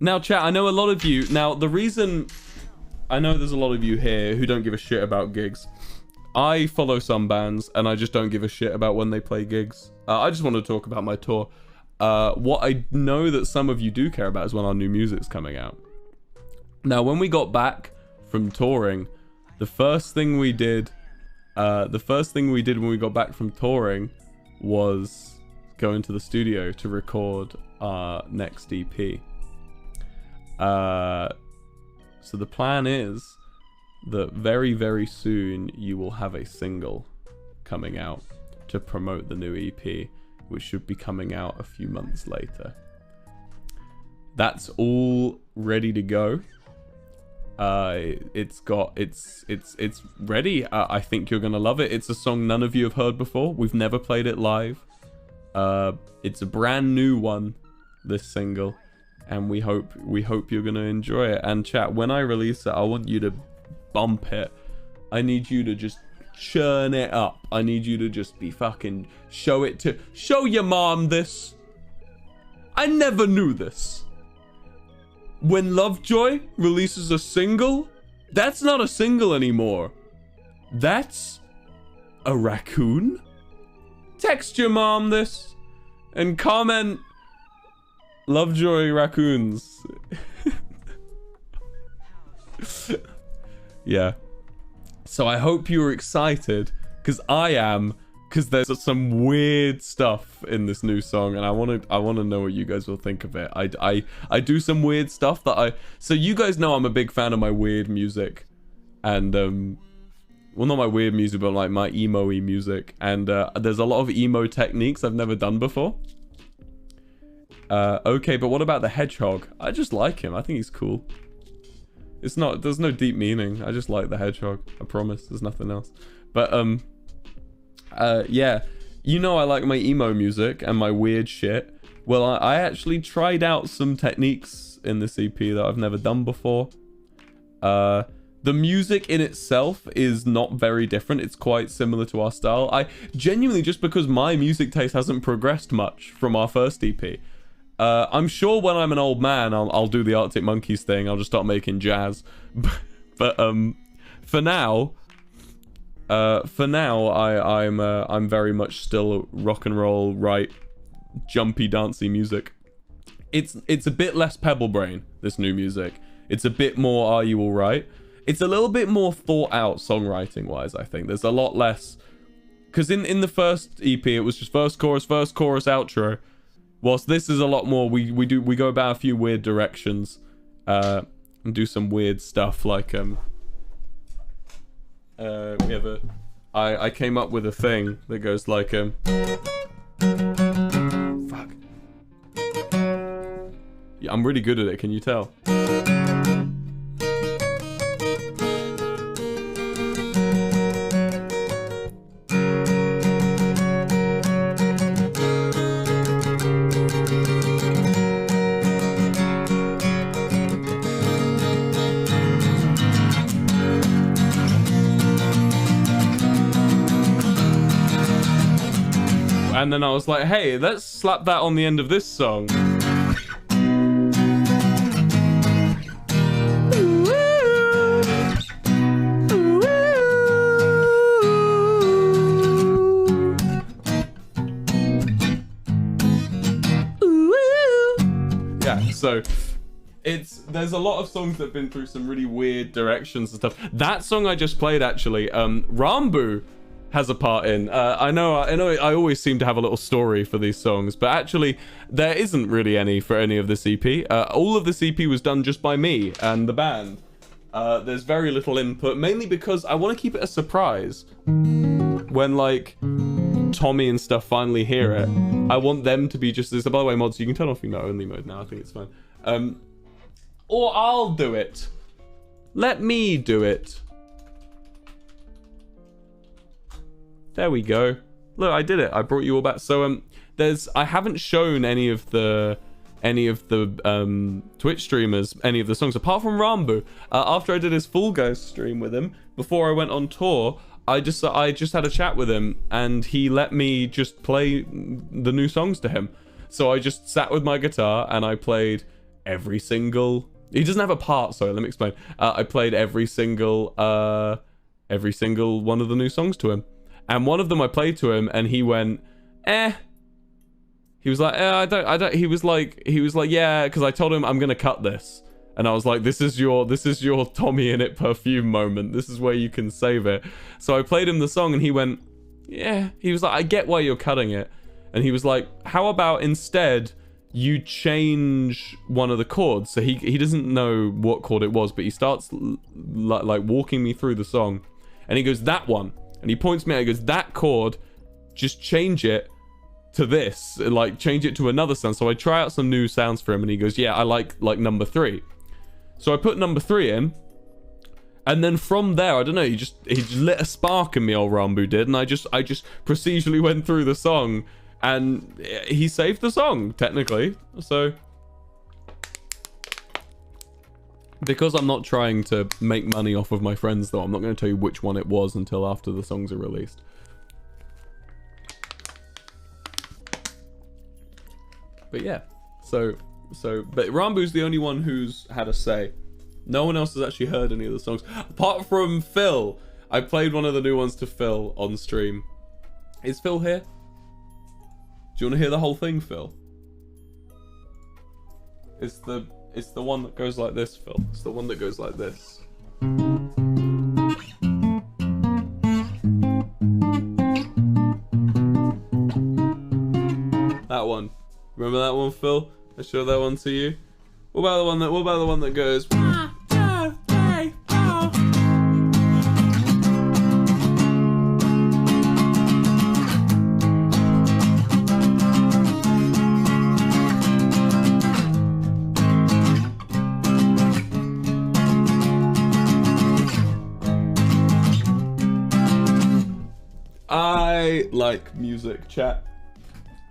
Now, chat, I know a lot of you... Now, the reason... I know there's a lot of you here who don't give a shit about gigs. I follow some bands, and I just don't give a shit about when they play gigs. I just want to talk about my tour. What I know that some of you do care about is when our new music's coming out. Now, when we got back from touring, the first thing we did when we got back from touring was go into the studio to record our next EP. So the plan is that very, very soon you will have a single coming out to promote the new EP, which should be coming out a few months later. That's all ready to go. It's ready. I think you're gonna love it. It's a song none of you have heard before. We've never played it live. It's a brand new one, this single, and we hope you're gonna enjoy it. And chat, when I release it, I want you to bump it. I need you to just churn it up. I need you to just be fucking show your mom this. I never knew this. When Lovejoy releases a single, that's not a single anymore. That's a raccoon. Text your mom this and comment Lovejoy raccoons. Yeah. So I hope you're excited, because I am, because there's some weird stuff in this new song, and I want to know what you guys will think of it. I do some weird stuff that so you guys know I'm a big fan of my weird music, and well, not my weird music, but like my emo-y music, and there's a lot of emo techniques I've never done before. Okay, but what about the hedgehog? I just like him. I think he's cool. There's no deep meaning. I just like the hedgehog. I promise. There's nothing else. But yeah, you know I like my emo music and my weird shit. Well, I actually tried out some techniques in this EP that I've never done before. The music in itself is not very different. It's quite similar to our style. I genuinely, just because my music taste hasn't progressed much from our first EP. I'm sure when I'm an old man, I'll do the Arctic Monkeys thing. I'll just start making jazz. But for now, I'm very much still rock and roll, right? Jumpy, dancey music. It's a bit less Pebble Brain, this new music. It's a bit more Are You Alright? It's a little bit more thought out songwriting wise, I think. There's a lot less, because in the first EP it was just verse, chorus, outro. Whilst this is a lot more, we go about a few weird directions, and do some weird stuff like I came up with a thing that goes like fuck. Yeah, I'm really good at it, can you tell? And then I was like, hey, let's slap that on the end of this song. Yeah, so there's a lot of songs that have been through some really weird directions and stuff. That song I just played, actually, Rambu has a part in. I know I always seem to have a little story for these songs, but actually there isn't really any for any of this EP. All of this EP was done just by me and the band. There's very little input, mainly because I want to keep it a surprise. When like Tommy and stuff finally hear it, I want them to be just this. By the way, mods, you can turn off female only mode now. I think it's fine. Or I'll do it. Let me do it. There we go. Look, I did it. I brought you all back. So I haven't shown any of the Twitch streamers any of the songs apart from Rambu. After I did his Fall Guys stream with him before I went on tour, I just had a chat with him and he let me just play the new songs to him. So I just sat with my guitar and I played every single... He doesn't have a part, sorry, let me explain. I played every single one of the new songs to him. And one of them I played to him, and he went, eh. He was like, I don't, he was like, yeah, because I told him I'm going to cut this. And I was like, this is your Tommy in it perfume moment. This is where you can save it. So I played him the song, and he went, yeah. He was like, I get why you're cutting it. And he was like, how about instead you change one of the chords? So he doesn't know what chord it was, but he starts like walking me through the song. And he goes, that one. And he points me out, he goes, that chord, just change it to this, like change it to another sound. So I try out some new sounds for him, and he goes, yeah, I like number 3. So I put number 3 in, and then from there, I don't know, he just lit a spark in me, old Rambu did, and I just procedurally went through the song, and he saved the song technically. So because I'm not trying to make money off of my friends, though, I'm not going to tell you which one it was until after the songs are released. But yeah, but Rambu's the only one who's had a say. No one else has actually heard any of the songs. Apart from Phil. I played one of the new ones to Phil on stream. Is Phil here? Do you want to hear the whole thing, Phil? It's the one that goes like this, Phil. It's the one that goes like this. That one. Remember that one, Phil? I showed that one to you. What about the one that goes 1, 2, 3, 4? I like music, chat.